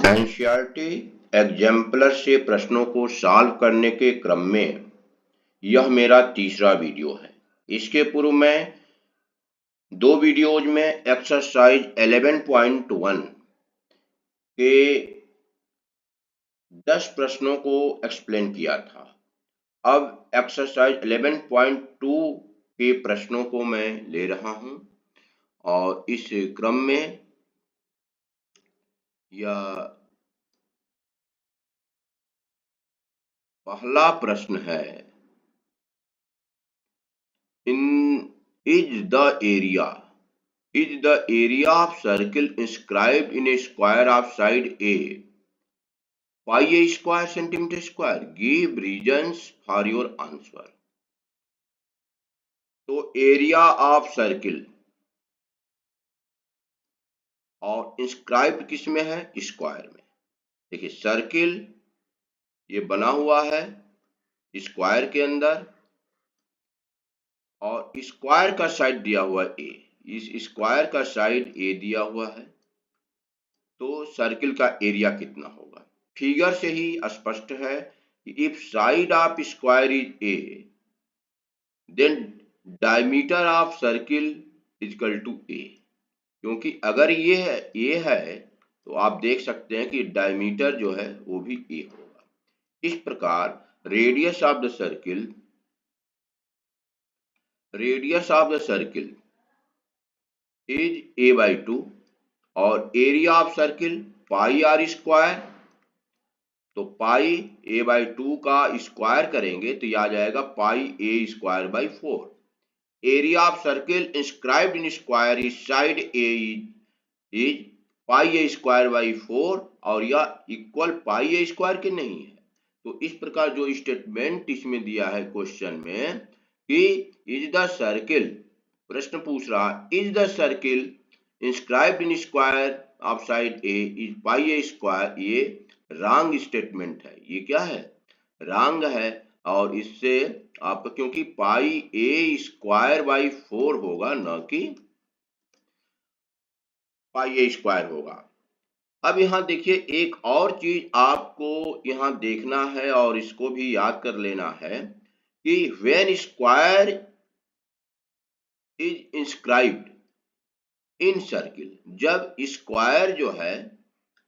NCERT exemplar से प्रश्नों को सॉल्व करने के क्रम में यह मेरा तीसरा वीडियो है। इसके पूर्व मैं दो वीडियोज में एक्सरसाइज 11.1 के 10 प्रश्नों को एक्सप्लेन किया था। अब एक्सरसाइज 11.2 के प्रश्नों को मैं ले रहा हूं और इस क्रम में यह पहला प्रश्न है, is the area of circle inscribed in a square of side A pi a square centimeter square? Give reasons for your answer. तो एरिया ऑफ सर्किल और इंस्क्राइब्ड किस में है? स्क्वायर में। देखिए सर्किल ये बना हुआ है स्क्वायर के अंदर और स्क्वायर का साइड दिया हुआ ए, इस स्क्वायर का साइड ए दिया हुआ है, तो सर्किल का एरिया कितना होगा? फिगर से ही स्पष्ट है कि if side of square is A then diameter of circle equal to A, क्योंकि अगर ये है तो आप देख सकते हैं कि डायमीटर जो है वो भी ए होगा। इस प्रकार radius of the circle is a by 2 और area of circle pi R square, तो पाई a by 2 का स्क्वायर करेंगे तो यह आ जाएगा पाई a square by 4। Area of circle inscribed in square is side a is pi a square by 4 और यह equal pi a square के नहीं है। तो इस प्रकार जो स्टेटमेंट इसमें दिया है क्वेश्चन में कि इज द सर्किल, प्रश्न पूछ रहा is the circle inscribed in square of side A is pi A square, ये रॉन्ग स्टेटमेंट है। ये क्या है? रॉन्ग है। और इससे आपका क्योंकि पाई ए स्क्वायर बाई 4 होगा, न कि पाई ए स्क्वायर होगा। अब यहाँ देखिए एक और चीज आपको यहाँ देखना है और इसको भी याद कर लेना है कि when square is inscribed in circle, जब स्क्वायर जो है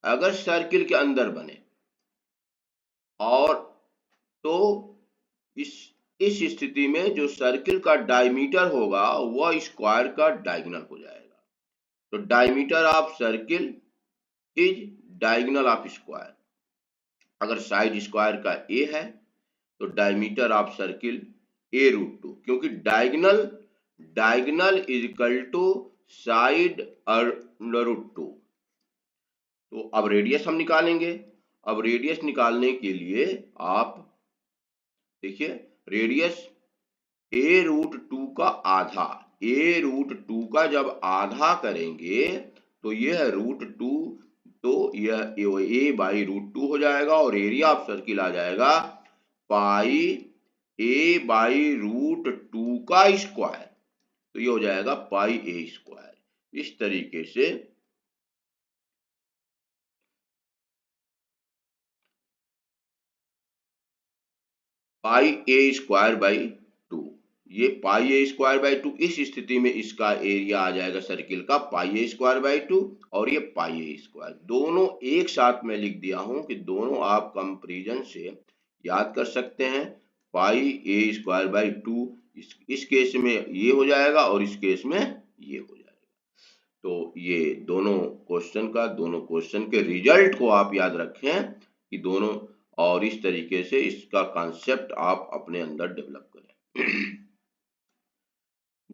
अगर सर्किल के अंदर बने और तो इस स्थिति में जो सर्किल का डायमीटर होगा वह स्क्वायर का डायगोनल हो जाएगा। तो diameter of circle is diagonal of square. अगर साइड स्क्वायर का ए है तो diameter of circle a root 2, क्योंकि diagonal is equal to side under root 2। तो अब रेडियस हम निकालेंगे। अब रेडियस निकालने के लिए आप देखिए रेडियस a रूट 2 का आधा, a रूट 2 का जब आधा करेंगे तो यह रूट 2, तो यह a बाई रूट 2 हो जाएगा और एरिया ऑफ सर्किल आ जाएगा पाई a बाई रूट 2 का स्क्वायर, तो ये हो जाएगा पाई a स्क्वायर। इस तरीके से पाई a स्क्वायर बाई 2, ये पाई a स्क्वायर बाई 2, इस स्थिति में इसका एरिया आ जाएगा सर्किल का पाई a स्क्वायर बाई 2 और ये पाई a स्क्वायर। दोनों एक साथ में लिख दिया हूं कि दोनों आप कंपैरिजन से याद कर सकते हैं। पाई a स्क्वायर बाई 2 इस केस में ये हो जाएगा और इस केस में ये हो जाएगा। तो ये दोनों क्वेश्चन के रिजल्ट को आप याद रखें कि दोनों, और इस तरीके से इसका कॉन्सेप्ट आप अपने अंदर डेवलप करें।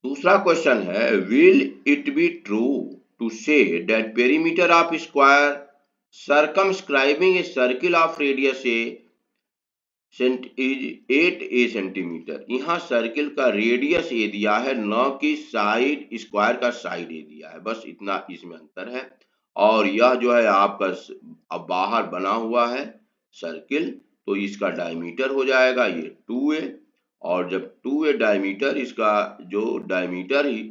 दूसरा क्वेश्चन है, will it be true to say that perimeter of square circumscribing a circle of radius is 8 a centimetre. यहाँ सर्किल का रेडियस ए दिया है, न कि साइड स्क्वायर का साइड ए दिया है, बस इतना इसमें अंतर है। और यह जो है आपका अब बाहर बना हुआ है सर्किल, तो इसका डायमीटर हो जाएगा ये 2a, और जब 2a डायमीटर, इसका जो डायमीटर ही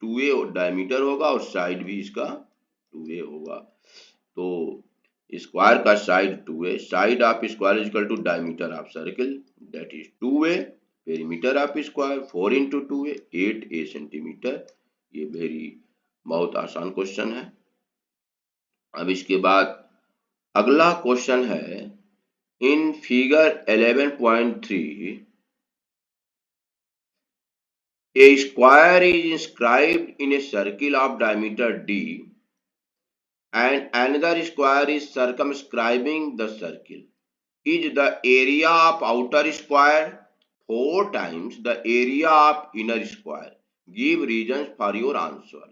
2a डायमीटर होगा और साइड भी इसका 2a होगा। तो स्क्वायर का side 2a, side of square is equal to diameter of circle that is 2a, perimeter of square 4 into 2a 8a centimetre. ये बहुत आसान क्वेश्चन है। अब इसके बाद अगला क्वेश्चन है in figure 11.3 a square is inscribed in a circle of diameter d and another square is circumscribing the circle. Is the area of outer square 4 times the area of inner square? Give reasons for your answer.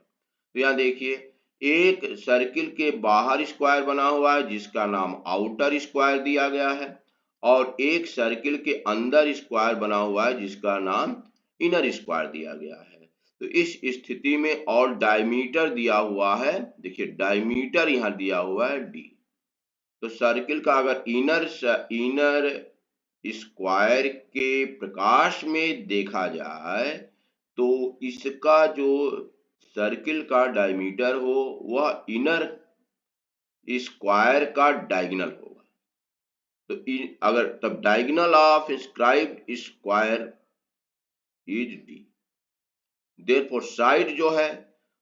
तो यहाँ देखिए, एक circle के बाहर square बना हुआ है जिसका नाम आउटर स्क्वायर दिया गया है, और एक सर्किल के अंदर स्क्वायर बना हुआ है जिसका नाम इनर स्क्वायर दिया गया है। तो इस स्थिति में और डायमीटर दिया हुआ है, देखिए डायमीटर यहाँ दिया हुआ है d। तो सर्किल का अगर इनर स्क्वायर के प्रकाश में देखा जाए तो इसका जो सर्किल का डायमीटर हो वह इनर स्क्वायर का डायगोनल होगा। तो अगर तब diagonal of inscribed square is d। Therefore side जो है,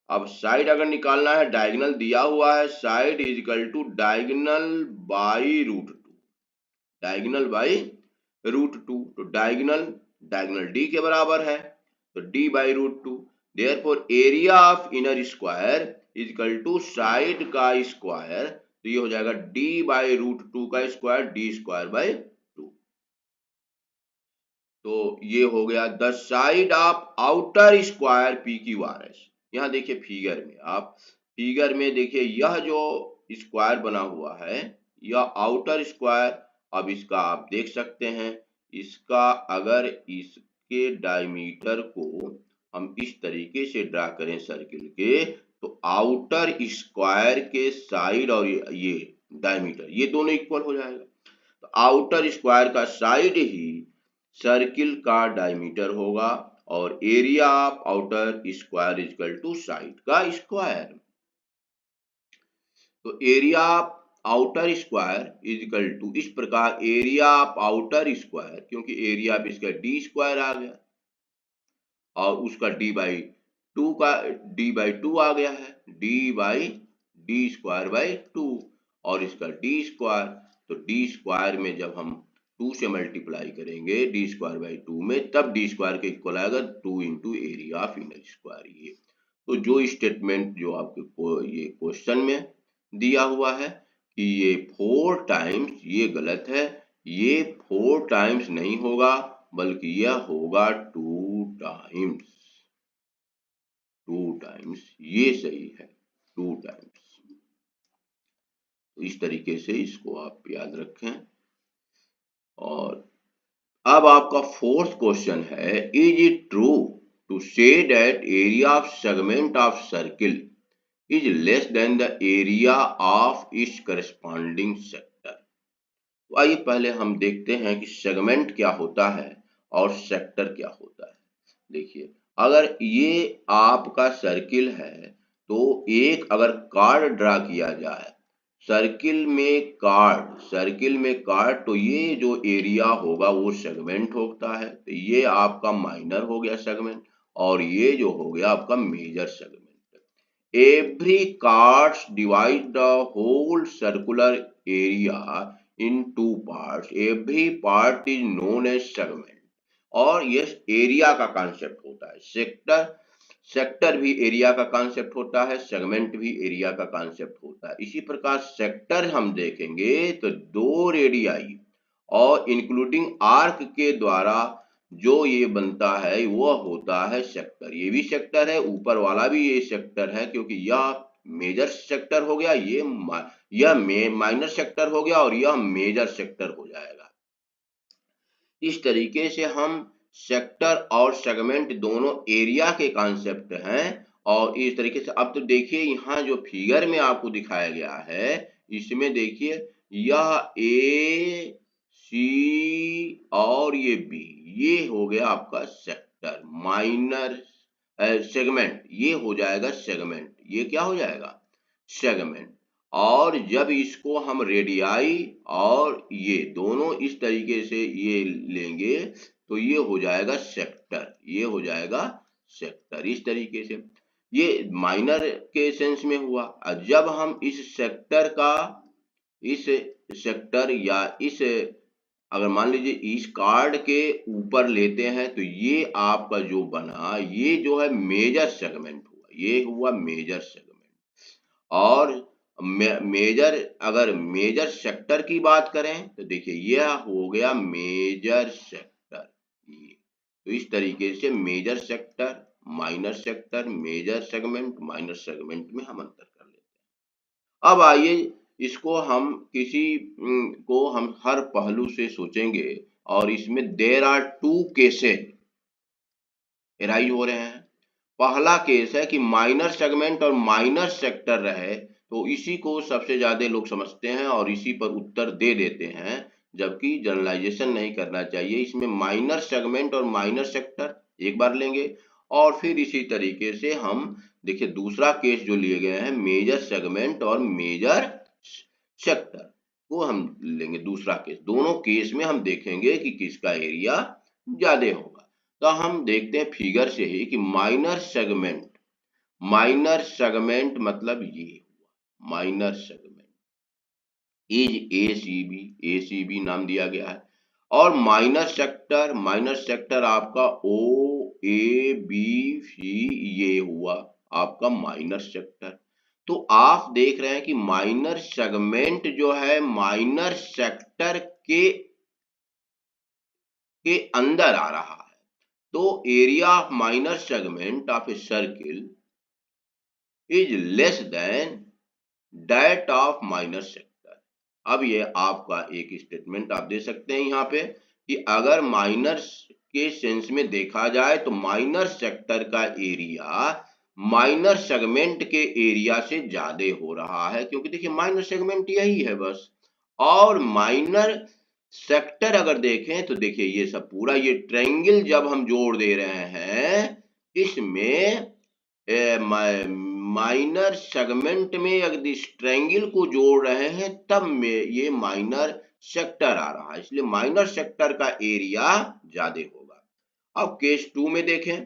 अब साइड अगर निकालना है, डायगोनल दिया हुआ है, side is equal to diagonal by root 2, diagonal by root 2। तो डायगोनल d के बराबर है, तो d by root 2। Therefore area of inner square is equal to side का स्क्वायर, तो ये हो जाएगा d बाई रूट 2 का स्क्वायर, d स्क्वायर बाई 2। तो ये हो गया the side of outer square P Q R S. यहाँ देखिए फिगर में देखिए यह जो स्क्वायर बना हुआ है यह आउटर स्क्वायर। अब इसका आप देख सकते हैं, इसका अगर इसके डायमीटर को हम इस तरीके से ड्रा करें सर्किल के, तो आउटर स्क्वायर के साइड और ये डायमीटर ये दोनों इक्वल हो जाएगा। तो आउटर स्क्वायर का साइड ही सर्किल का डायमीटर होगा और area of outer square is equal to side का स्क्वायर। तो area of outer square is equal to, इस प्रकार एरिया ऑफ आउटर स्क्वायर, क्योंकि एरिया ऑफ इसका डी स्क्वायर आ गया और उसका डी बाई टू आ गया है, D by D square by 2 और इसका डी स्क्वायर। तो डी स्क्वायर में जब हम 2 से मल्टीप्लाई करेंगे डी स्क्वायर बाई 2 में, तब डी स्क्वायर के इक्वल आएगा 2 into area of inner square. ये तो जो स्टेटमेंट जो आपके ये क्वेश्चन में दिया हुआ है कि ये 4 टाइम्स, ये गलत है। ये 4 टाइम्स नहीं होगा बल्कि यह होगा 2 टाइम्स। 2 टाइम्स ये सही है, 2 टाइम्स। तो इस तरीके से इसको आप याद रखें। और अब आपका फोर्थ क्वेश्चन है, is it true to say that area of segment of circle is less than the area of its corresponding sector. तो आइए पहले हम देखते हैं कि सेगमेंट क्या होता है और सेक्टर क्या होता है। देखिए, अगर ये आपका सर्किल है तो एक अगर कार्ड ड्रा किया जाए सर्किल में कार्ड, तो ये जो एरिया होगा वो सेगमेंट होता है। तो ये आपका माइनर हो गया सेगमेंट और ये जो हो गया आपका major segment. Every chords divide the whole circular area in 2 parts, every part is known as segment. और ये एरिया का कॉन्सेप्ट होता है। सेक्टर भी एरिया का कॉन्सेप्ट होता है, सेगमेंट भी एरिया का कॉन्सेप्ट होता है। इसी प्रकार सेक्टर हम देखेंगे तो 2 रेडियाई और इंक्लूडिंग आर्क के द्वारा जो ये बनता है वह होता है सेक्टर। ये भी सेक्टर है, ऊपर वाला भी ये सेक्टर है, क्योंकि यह मेजर सेक्टर हो गया, यह माइनर सेक्टर हो गया और यह मेजर सेक्टर हो जाएगा। इस तरीके से हम सेक्टर और सेगमेंट दोनों एरिया के कॉन्सेप्ट हैं। और इस तरीके से अब तो देखिए यहाँ जो फिगर में आपको दिखाया गया है इसमें देखिए यह ए सी और ये बी, ये हो गया आपका सेक्टर। माइनर सेगमेंट ये हो जाएगा सेगमेंट, ये क्या हो जाएगा सेगमेंट। और जब इसको हम रेडियाई और ये दोनों इस तरीके से ये लेंगे तो ये हो जाएगा सेक्टर, ये हो जाएगा सेक्टर इस तरीके से। ये माइनर के सेंस में हुआ। और जब हम इस सेक्टर का, इस सेक्टर या इस, अगर मान लीजिए इस कार्ड के ऊपर लेते हैं तो ये आपका जो बना, ये जो है मेजर सेगमेंट हुआ, ये हुआ मेजर सेगमेंट। और मेजर, अगर मेजर सेक्टर की बात करें तो देखिए यह हो गया मेजर सेक्टर। ये तो इस तरीके से major sector, minor sector, major segment, minor segment में हम अंतर कर लेते हैं। अब आइए इसको हम किसी को हम हर पहलू से सोचेंगे और इसमें there are two cases arise हो रहे हैं। पहला केस है कि माइनर सेगमेंट और माइनर सेक्टर रहे, तो इसी को सबसे ज्यादा लोग समझते हैं और इसी पर उत्तर दे देते हैं, जबकि जनरलाइजेशन नहीं करना चाहिए। इसमें माइनर सेगमेंट और माइनर सेक्टर एक बार लेंगे और फिर इसी तरीके से हम देखिए दूसरा केस जो लिए गए हैं मेजर सेगमेंट और मेजर सेक्टर वो हम लेंगे दूसरा केस। दोनों केस में हम देखेंगे कि किसका एरिया ज्यादा होगा। तो हम देखते हैं फिगर से ही कि माइनर सेगमेंट, माइनर सेगमेंट मतलब ये हुआ माइनर सेगमेंट इज एसीबी नाम दिया गया है। और माइनर सेक्टर, माइनर सेक्टर आपका ओ ए बी सी, ये हुआ आपका माइनर सेक्टर। तो आप देख रहे हैं कि माइनर सेगमेंट जो है माइनर सेक्टर के अंदर आ रहा है। तो area of minor segment of a circle is less then that of minor sector. अब ये आपका एक स्टेटमेंट आप दे सकते हैं यहाँ पे कि अगर माइनर के सेंस में देखा जाए तो माइनर सेक्टर का एरिया माइनर सेगमेंट के एरिया से ज्यादा हो रहा है, क्योंकि देखिए माइनर सेगमेंट यही है बस। और माइनर सेक्टर अगर देखें तो देखिए ये सब पूरा ये ट्रायंगल जब हम जोड़ दे रहे हैं इसमें माइनर सेगमेंट में अगर इस ट्रायंगल को जोड़ रहे हैं तब में ये माइनर सेक्टर आ रहा है, इसलिए माइनर सेक्टर का एरिया ज्यादा होगा। अब केस 2 में देखें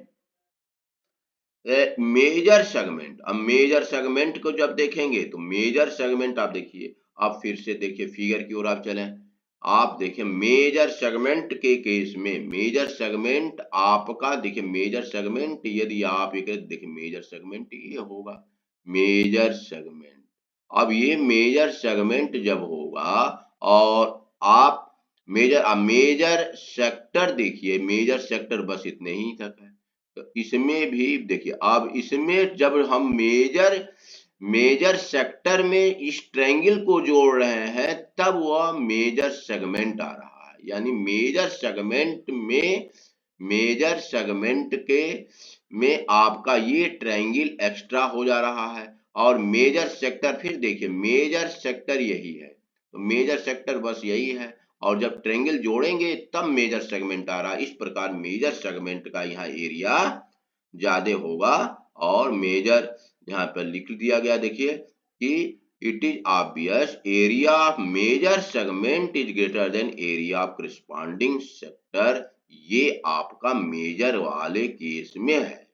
मेजर सेगमेंट। अब मेजर सेगमेंट को जब देखेंगे तो मेजर सेगमेंट आप देखिए, आप फिर से देखिए फिगर की ओर आप चलें, आप देखिए मेजर सेगमेंट के केस में मेजर सेगमेंट आपका देखिए मेजर सेगमेंट यदि आप एक देखिए मेजर सेगमेंट ये होगा मेजर सेगमेंट। अब ये मेजर सेगमेंट जब होगा और आप मेजर सेक्टर देखिए, मेजर सेक्टर बस इतने ही तक है। तो इसमें भी देखिए अब इसमें जब हम मेजर सेक्टर में इस ट्रायंगल को जोड़ रहे हैं तब वह मेजर सेगमेंट आ रहा है, यानी मेजर सेगमेंट के में आपका ये ट्रायंगल एक्स्ट्रा हो जा रहा है। और मेजर सेक्टर फिर देखिए मेजर सेक्टर यही है, तो मेजर सेक्टर बस यही है और जब ट्रायंगल जोड़ेंगे तब मेजर सेगमेंट आ रहा है। इस प्रकार मेजर सेगमेंट का यहाँ एरिया ज्यादा होगा। और मेजर यहाँ पर लिख दिया गया देखिए कि it is obvious area of major segment is greater than area of corresponding sector. ये आपका मेजर वाले केस में है।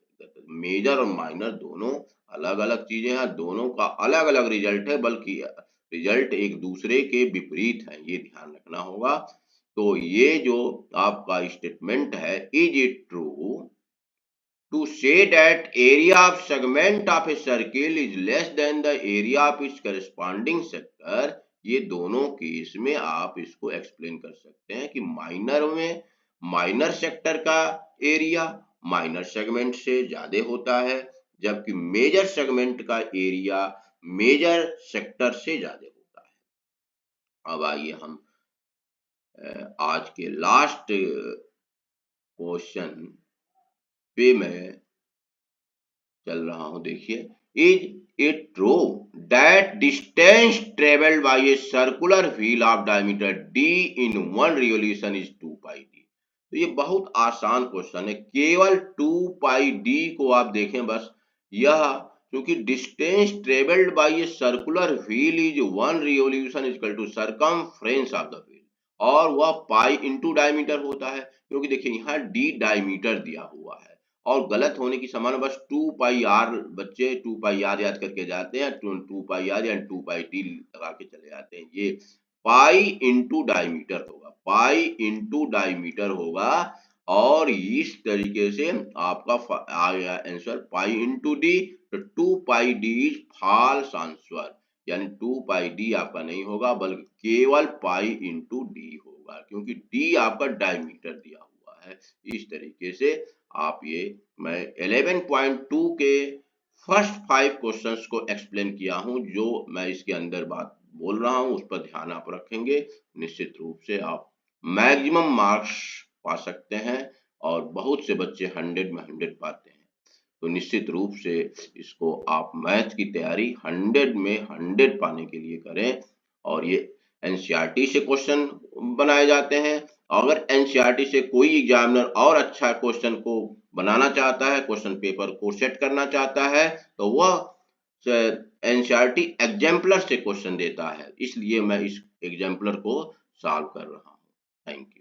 मेजर और माइनर दोनों अलग अलग चीजें हैं, दोनों का अलग अलग रिजल्ट है, बल्कि रिजल्ट एक दूसरे के विपरीत है, ये ध्यान रखना होगा। तो ये जो आपका स्टेटमेंट है is it true to say that area of segment of a circle is less than the area of its corresponding sector, ये दोनों केस में आप इसको एक्सप्लेन कर सकते हैं कि माइनर में माइनर सेक्टर का एरिया माइनर सेगमेंट से ज्यादा होता है, जबकि मेजर सेगमेंट का एरिया मेजर सेक्टर से ज्यादा होता है। अब आइए हम आज के लास्ट क्वेश्चन पे मैं चल रहा हूं। देखिए is it true that distance travelled by a circular wheel of diameter d in one revolution is 2 pi d। तो ये बहुत आसान क्वेश्चन है, केवल 2 पाई d को आप देखें बस, यह क्योंकि distance travelled by a circular wheel is 1 revolution equal to circumference of the wheel, और वह पाई इंटू डायमीटर होता है, क्योंकि देखिए यहाँ डी डायमीटर दिया हुआ है और गलत होने की संभावना बस 2 पाई आर, बच्चे 2 पाई आर याद करके जाते हैं, 2 पाई आर या 2 पाई टी लगा के चले जाते हैं। ये पाई इंटू डायमीटर होगा, पाई इंटू डायमीटर होगा, और इस तरीके से आपका आ गया आंसर पाई इंटू डी। तो 2 पाई डी इज फॉल्स आंसर, यानी 2 पाई डी आपका नहीं होगा बल्कि केवल पाई इंटू डी होगा, क्योंकि डी आपका डायमीटर दिया हुआ है। इस तरीके से आप ये मैं 11.2 के फर्स्ट 5 क्वेश्चंस को एक्सप्लेन किया हूं, जो मैं इसके अंदर बात बोल रहा हूं उस पर ध्यान आप रखेंगे, निश्चित रूप से आप मैक्सिमम मार्क्स पा सकते हैं, और बहुत से बच्चे 100 में 100 पाते हैं। तो निश्चित रूप से इसको आप मैथ की तैयारी 100 में 100 पाने के लिए करें, और ये एनसीईआरटी से क्वेश्चन बनाए जाते हैं। अगर एनसीईआरटी से कोई एग्जामिनर और अच्छा क्वेश्चन को बनाना चाहता है, क्वेश्चन पेपर को सेट करना चाहता है, तो वह एनसीईआरटी एग्जाम्पलर से क्वेश्चन देता है, इसलिए मैं इस एग्जाम्पलर को सॉल्व कर रहा हूँ। Thank you.